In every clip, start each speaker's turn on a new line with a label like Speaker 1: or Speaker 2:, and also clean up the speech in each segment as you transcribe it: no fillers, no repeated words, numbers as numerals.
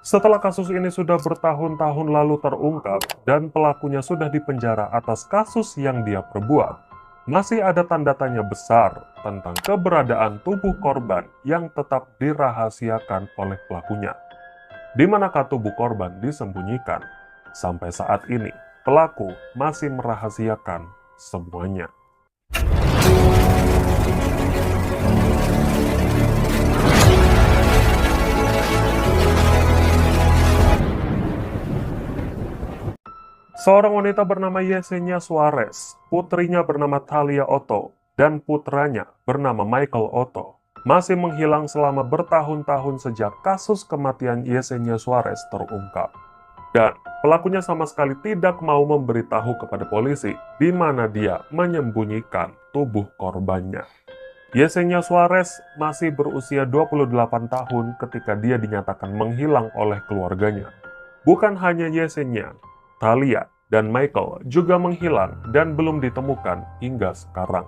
Speaker 1: Setelah kasus ini sudah bertahun-tahun lalu terungkap dan pelakunya sudah dipenjara atas kasus yang dia perbuat, masih ada tanda tanya besar tentang keberadaan tubuh korban yang tetap dirahasiakan oleh pelakunya. Di manakah tubuh korban disembunyikan? Sampai saat ini, pelaku masih merahasiakan semuanya. Seorang wanita bernama Yesenia Suarez, putrinya bernama Thalia Otto, dan putranya bernama Michael Otto, masih menghilang selama bertahun-tahun sejak kasus kematian Yesenia Suarez terungkap. Dan pelakunya sama sekali tidak mau memberitahu kepada polisi di mana dia menyembunyikan tubuh korbannya. Yesenia Suarez masih berusia 28 tahun ketika dia dinyatakan menghilang oleh keluarganya. Bukan hanya Yesenia, Thalia dan Michael juga menghilang dan belum ditemukan hingga sekarang.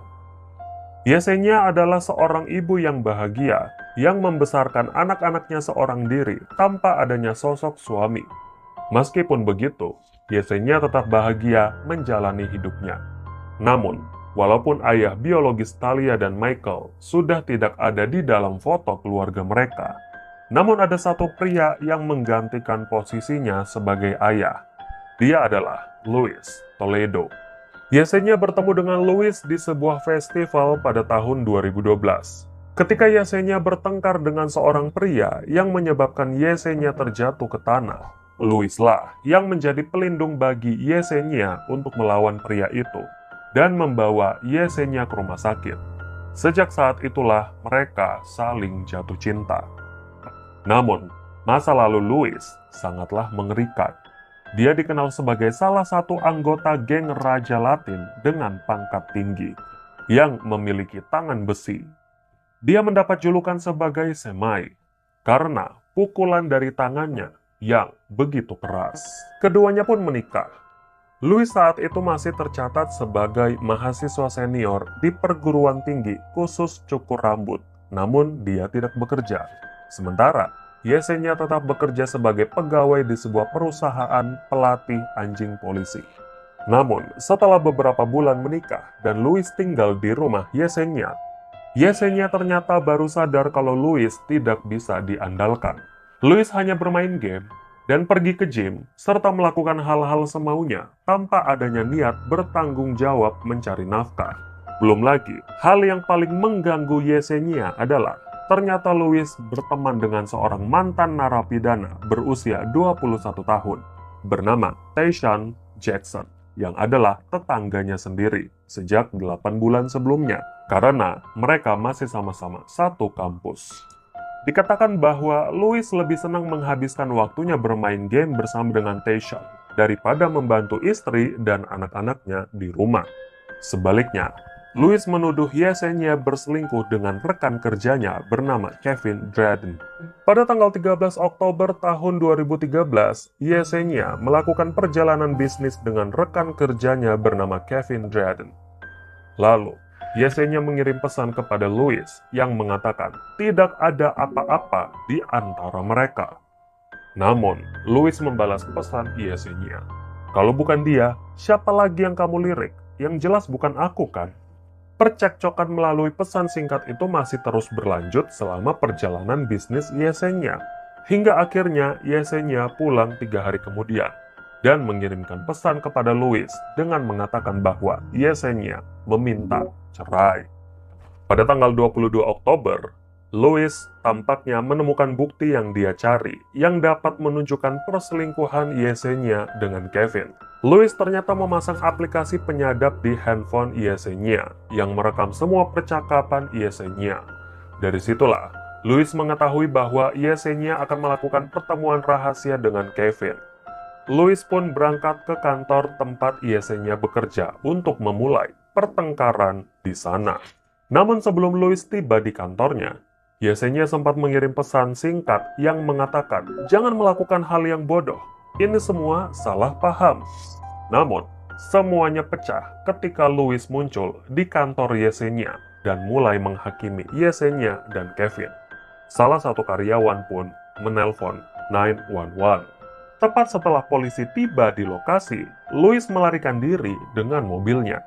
Speaker 1: Yesenia adalah seorang ibu yang bahagia yang membesarkan anak-anaknya seorang diri tanpa adanya sosok suami. Meskipun begitu, Yesenia tetap bahagia menjalani hidupnya. Namun, walaupun ayah biologis Thalia dan Michael sudah tidak ada di dalam foto keluarga mereka, namun ada satu pria yang menggantikan posisinya sebagai ayah. Dia adalah Luis Toledo. Yesenia bertemu dengan Luis di sebuah festival pada tahun 2012. Ketika Yesenia bertengkar dengan seorang pria yang menyebabkan Yesenia terjatuh ke tanah, Luis lah yang menjadi pelindung bagi Yesenia untuk melawan pria itu dan membawa Yesenia ke rumah sakit. Sejak saat itulah mereka saling jatuh cinta. Namun, masa lalu Luis sangatlah mengerikan. Dia dikenal sebagai salah satu anggota geng Raja Latin dengan pangkat tinggi, yang memiliki tangan besi. Dia mendapat julukan sebagai Semai, karena pukulan dari tangannya yang begitu keras. Keduanya pun menikah. Luis saat itu masih tercatat sebagai mahasiswa senior di perguruan tinggi khusus cukur rambut, namun dia tidak bekerja. Sementara, Yesenia tetap bekerja sebagai pegawai di sebuah perusahaan pelatih anjing polisi. Namun, setelah beberapa bulan menikah dan Luis tinggal di rumah Yesenia, Yesenia ternyata baru sadar kalau Luis tidak bisa diandalkan. Luis hanya bermain game dan pergi ke gym, serta melakukan hal-hal semaunya tanpa adanya niat bertanggung jawab mencari nafkah. Belum lagi, hal yang paling mengganggu Yesenia adalah ternyata Luis berteman dengan seorang mantan narapidana berusia 21 tahun bernama Tayshaun Jackson yang adalah tetangganya sendiri sejak 8 bulan sebelumnya karena mereka masih sama-sama satu kampus. Dikatakan bahwa Luis lebih senang menghabiskan waktunya bermain game bersama dengan Tayshaun daripada membantu istri dan anak-anaknya di rumah. Sebaliknya, Luis menuduh Yesenia berselingkuh dengan rekan kerjanya bernama Kevin Dryden. Pada tanggal 13 Oktober tahun 2013, Yesenia melakukan perjalanan bisnis dengan rekan kerjanya bernama Kevin Dryden. Lalu, Yesenia mengirim pesan kepada Luis yang mengatakan tidak ada apa-apa di antara mereka. Namun, Luis membalas pesan Yesenia. Kalau bukan dia, siapa lagi yang kamu lirik? Yang jelas bukan aku kan? Percekcokan melalui pesan singkat itu masih terus berlanjut selama perjalanan bisnis Yesenia. Hingga akhirnya Yesenia pulang 3 hari kemudian dan mengirimkan pesan kepada Luis dengan mengatakan bahwa Yesenia meminta cerai. Pada tanggal 22 Oktober, Luis tampaknya menemukan bukti yang dia cari yang dapat menunjukkan perselingkuhan Yesenia dengan Kevin. Luis ternyata memasang aplikasi penyadap di handphone Yesenia yang merekam semua percakapan Yesenia. Dari situlah, Luis mengetahui bahwa Yesenia akan melakukan pertemuan rahasia dengan Kevin. Luis pun berangkat ke kantor tempat Yesenia bekerja untuk memulai pertengkaran di sana. Namun sebelum Luis tiba di kantornya, Yesenia sempat mengirim pesan singkat yang mengatakan, "Jangan melakukan hal yang bodoh. Ini semua salah paham." Namun, semuanya pecah ketika Luis muncul di kantor Yesenia dan mulai menghakimi Yesenia dan Kevin. Salah satu karyawan pun menelpon 911. Tepat setelah polisi tiba di lokasi, Louis melarikan diri dengan mobilnya.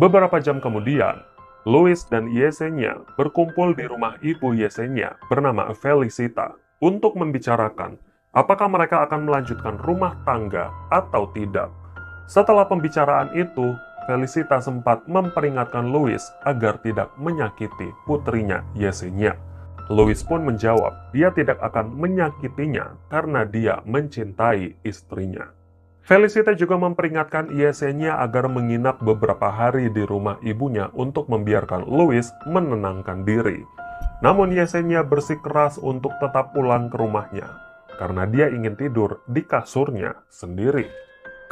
Speaker 1: Beberapa jam kemudian, Louis dan Yesenia berkumpul di rumah ibu Yesenia bernama Felicita untuk membicarakan apakah mereka akan melanjutkan rumah tangga atau tidak. Setelah pembicaraan itu, Felicita sempat memperingatkan Louis agar tidak menyakiti putrinya Yesenia. Louis pun menjawab dia tidak akan menyakitinya karena dia mencintai istrinya. Felicita juga memperingatkan Yesenia agar menginap beberapa hari di rumah ibunya untuk membiarkan Louis menenangkan diri. Namun Yesenia bersikeras untuk tetap pulang ke rumahnya karena dia ingin tidur di kasurnya sendiri.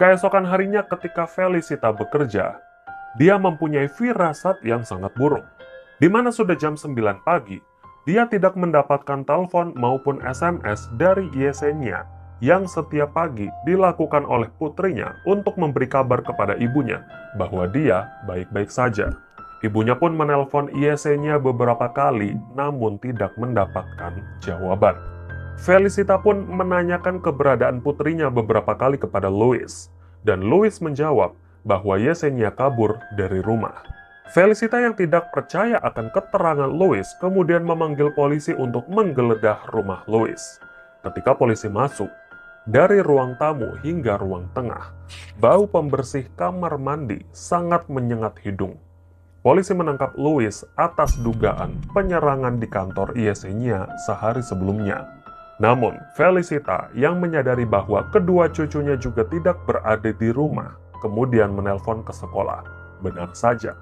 Speaker 1: Keesokan harinya ketika Felicita bekerja, dia mempunyai firasat yang sangat buruk. Di mana sudah jam 9 pagi, dia tidak mendapatkan telepon maupun SMS dari Yesenia yang setiap pagi dilakukan oleh putrinya untuk memberi kabar kepada ibunya bahwa dia baik-baik saja. Ibunya pun menelpon Yesenia beberapa kali namun tidak mendapatkan jawaban. Felicita pun menanyakan keberadaan putrinya beberapa kali kepada Louis, dan Louis menjawab bahwa Yesenia kabur dari rumah. Felicita yang tidak percaya akan keterangan Louis kemudian memanggil polisi untuk menggeledah rumah Louis. Ketika polisi masuk, dari ruang tamu hingga ruang tengah, bau pembersih kamar mandi sangat menyengat hidung. Polisi menangkap Louis atas dugaan penyerangan di kantor Yesenia sehari sebelumnya. Namun, Felicita yang menyadari bahwa kedua cucunya juga tidak berada di rumah, kemudian menelpon ke sekolah. Benar saja,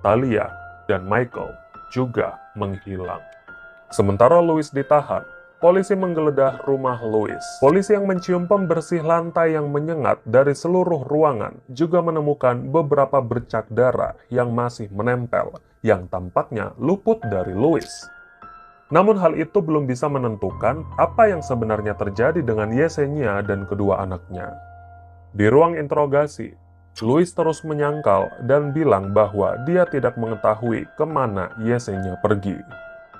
Speaker 1: Talia dan Michael juga menghilang. Sementara Louis ditahan, polisi menggeledah rumah Louis. Polisi yang mencium pembersih lantai yang menyengat dari seluruh ruangan juga menemukan beberapa bercak darah yang masih menempel, yang tampaknya luput dari Louis. Namun hal itu belum bisa menentukan apa yang sebenarnya terjadi dengan Yesenia dan kedua anaknya. Di ruang interogasi, Louis terus menyangkal dan bilang bahwa dia tidak mengetahui kemana Yesenia pergi.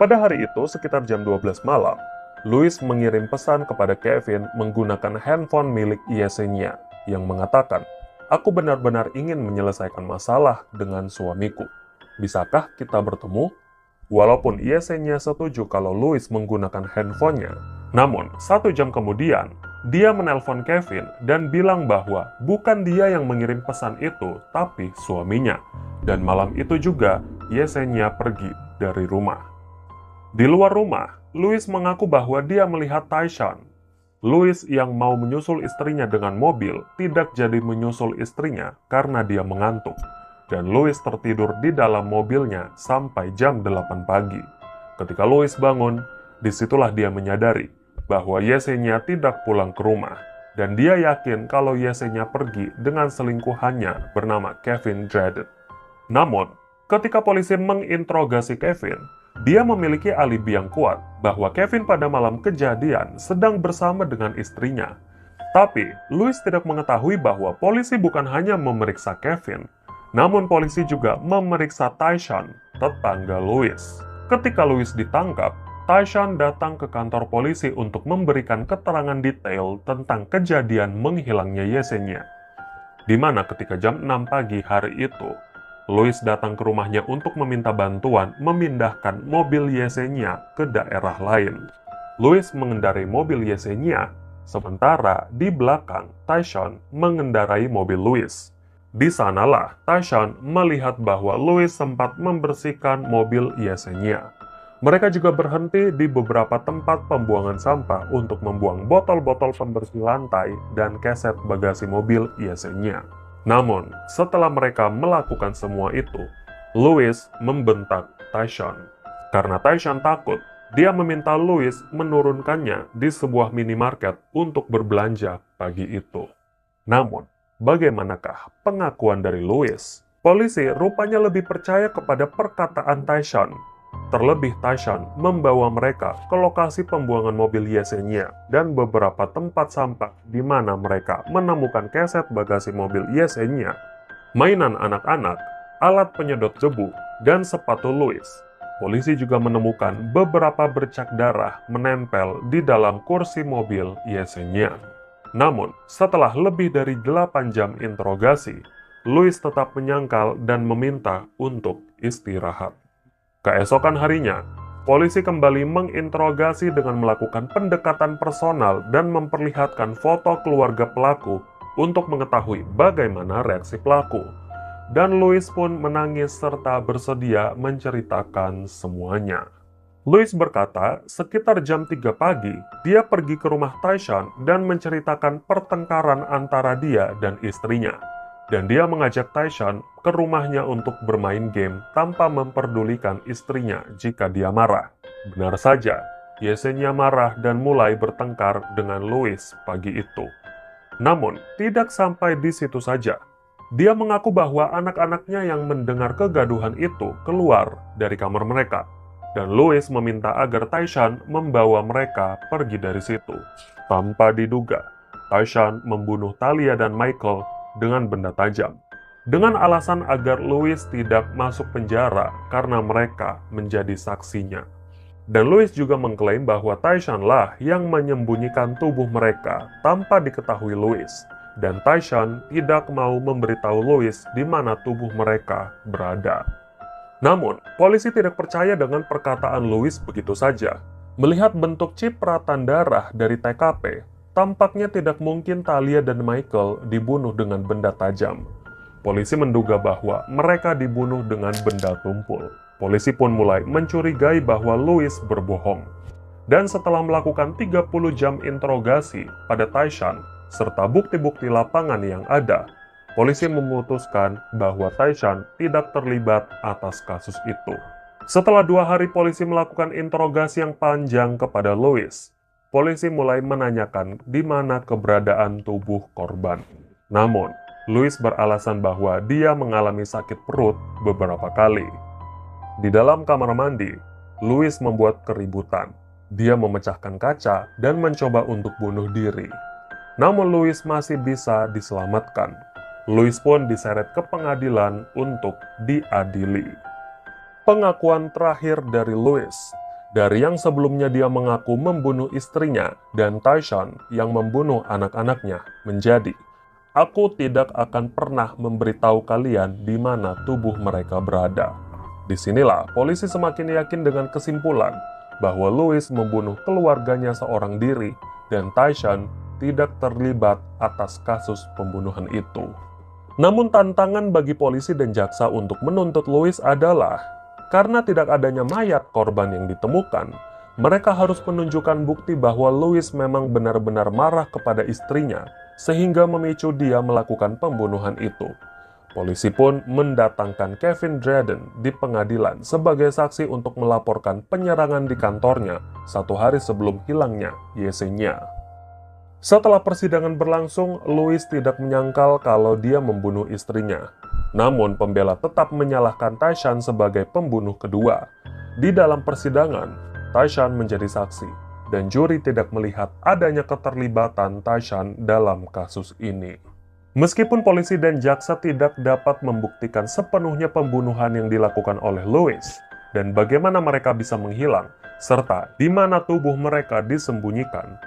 Speaker 1: Pada hari itu, sekitar jam 12 malam, Louis mengirim pesan kepada Kevin menggunakan handphone milik Yesenia yang mengatakan, "Aku benar-benar ingin menyelesaikan masalah dengan suamiku. Bisakah kita bertemu?" Walaupun Yesenia setuju kalau Louis menggunakan handphonenya, namun 1 jam kemudian, dia menelpon Kevin dan bilang bahwa bukan dia yang mengirim pesan itu, tapi suaminya. Dan malam itu juga, Yesenia pergi dari rumah. Di luar rumah, Louis mengaku bahwa dia melihat Tyshawn. Louis yang mau menyusul istrinya dengan mobil, tidak jadi menyusul istrinya karena dia mengantuk. Dan Louis tertidur di dalam mobilnya sampai jam 8 pagi. Ketika Louis bangun, disitulah dia menyadari bahwa Yesenia tidak pulang ke rumah. Dan dia yakin kalau Yesenia pergi dengan selingkuhannya bernama Kevin Dredden. Namun, ketika polisi menginterogasi Kevin, dia memiliki alibi yang kuat bahwa Kevin pada malam kejadian sedang bersama dengan istrinya. Tapi, Louis tidak mengetahui bahwa polisi bukan hanya memeriksa Kevin, namun polisi juga memeriksa Tyshawn, tetangga Louis. Ketika Louis ditangkap, Tyshawn datang ke kantor polisi untuk memberikan keterangan detail tentang kejadian menghilangnya Yesenia. Di mana ketika jam 6 pagi hari itu, Louis datang ke rumahnya untuk meminta bantuan memindahkan mobil Yesenia ke daerah lain. Louis mengendarai mobil Yesenia, sementara di belakang Tyshawn mengendarai mobil Louis. Di sanalah Tyshawn melihat bahwa Louis sempat membersihkan mobil Yesenia. Mereka juga berhenti di beberapa tempat pembuangan sampah untuk membuang botol-botol pembersih lantai dan keset bagasi mobil Yesenia. Namun, setelah mereka melakukan semua itu, Louis membentak Tyshawn. Karena Tyshawn takut, dia meminta Louis menurunkannya di sebuah minimarket untuk berbelanja pagi itu. Namun, bagaimanakah pengakuan dari Louis? Polisi rupanya lebih percaya kepada perkataan Tyshawn. Terlebih Tyshawn membawa mereka ke lokasi pembuangan mobil Yesenia dan beberapa tempat sampah di mana mereka menemukan keset bagasi mobil Yesenia, mainan anak-anak, alat penyedot debu, dan sepatu Louis. Polisi juga menemukan beberapa bercak darah menempel di dalam kursi mobil Yesenia. Namun, setelah lebih dari 8 jam interogasi, Louis tetap menyangkal dan meminta untuk istirahat. Keesokan harinya, polisi kembali menginterogasi dengan melakukan pendekatan personal dan memperlihatkan foto keluarga pelaku untuk mengetahui bagaimana reaksi pelaku. Dan Louis pun menangis serta bersedia menceritakan semuanya. Louis berkata, sekitar jam 3 pagi, dia pergi ke rumah Tyshawn dan menceritakan pertengkaran antara dia dan istrinya. Dan dia mengajak Tyshawn ke rumahnya untuk bermain game tanpa memperdulikan istrinya jika dia marah. Benar saja, Yesenia marah dan mulai bertengkar dengan Louis pagi itu. Namun, tidak sampai di situ saja. Dia mengaku bahwa anak-anaknya yang mendengar kegaduhan itu keluar dari kamar mereka. Dan Louis meminta agar Tyshawn membawa mereka pergi dari situ. Tanpa diduga, Tyshawn membunuh Talia dan Michael dengan benda tajam. Dengan alasan agar Louis tidak masuk penjara karena mereka menjadi saksinya. Dan Louis juga mengklaim bahwa Tyshawn lah yang menyembunyikan tubuh mereka tanpa diketahui Louis. Dan Tyshawn tidak mau memberitahu Louis di mana tubuh mereka berada. Namun, polisi tidak percaya dengan perkataan Louis begitu saja. Melihat bentuk cipratan darah dari TKP, tampaknya tidak mungkin Talia dan Michael dibunuh dengan benda tajam. Polisi menduga bahwa mereka dibunuh dengan benda tumpul. Polisi pun mulai mencurigai bahwa Louis berbohong. Dan setelah melakukan 30 jam interogasi pada Tyshawn, serta bukti-bukti lapangan yang ada, polisi memutuskan bahwa Tyshawn tidak terlibat atas kasus itu. Setelah 2 hari polisi melakukan interogasi yang panjang kepada Louis, polisi mulai menanyakan di mana keberadaan tubuh korban. Namun, Louis beralasan bahwa dia mengalami sakit perut beberapa kali. Di dalam kamar mandi, Louis membuat keributan. Dia memecahkan kaca dan mencoba untuk bunuh diri. Namun Louis masih bisa diselamatkan. Louis pun diseret ke pengadilan untuk diadili. Pengakuan terakhir dari Louis, dari yang sebelumnya dia mengaku membunuh istrinya dan Tyshawn yang membunuh anak-anaknya, menjadi, "Aku tidak akan pernah memberitahu kalian di mana tubuh mereka berada." Disinilah polisi semakin yakin dengan kesimpulan bahwa Louis membunuh keluarganya seorang diri dan Tyshawn tidak terlibat atas kasus pembunuhan itu. Namun tantangan bagi polisi dan jaksa untuk menuntut Louis adalah, karena tidak adanya mayat korban yang ditemukan, mereka harus menunjukkan bukti bahwa Louis memang benar-benar marah kepada istrinya, sehingga memicu dia melakukan pembunuhan itu. Polisi pun mendatangkan Kevin Dredden di pengadilan sebagai saksi untuk melaporkan penyerangan di kantornya 1 hari sebelum hilangnya Yesenia. Setelah persidangan berlangsung, Louis tidak menyangkal kalau dia membunuh istrinya. Namun, pembela tetap menyalahkan Tyshawn sebagai pembunuh kedua. Di dalam persidangan, Tyshawn menjadi saksi, dan juri tidak melihat adanya keterlibatan Tyshawn dalam kasus ini. Meskipun polisi dan jaksa tidak dapat membuktikan sepenuhnya pembunuhan yang dilakukan oleh Louis, dan bagaimana mereka bisa menghilang, serta di mana tubuh mereka disembunyikan,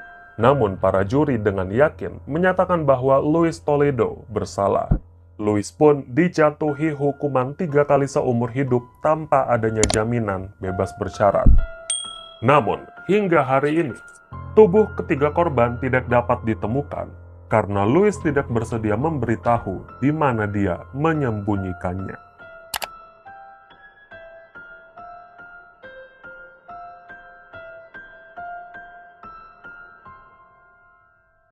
Speaker 1: namun para juri dengan yakin menyatakan bahwa Louis Toledo bersalah. Louis pun dijatuhi hukuman 3 kali seumur hidup tanpa adanya jaminan bebas bersyarat. Namun, hingga hari ini, tubuh ketiga korban tidak dapat ditemukan karena Louis tidak bersedia memberitahu di mana dia menyembunyikannya.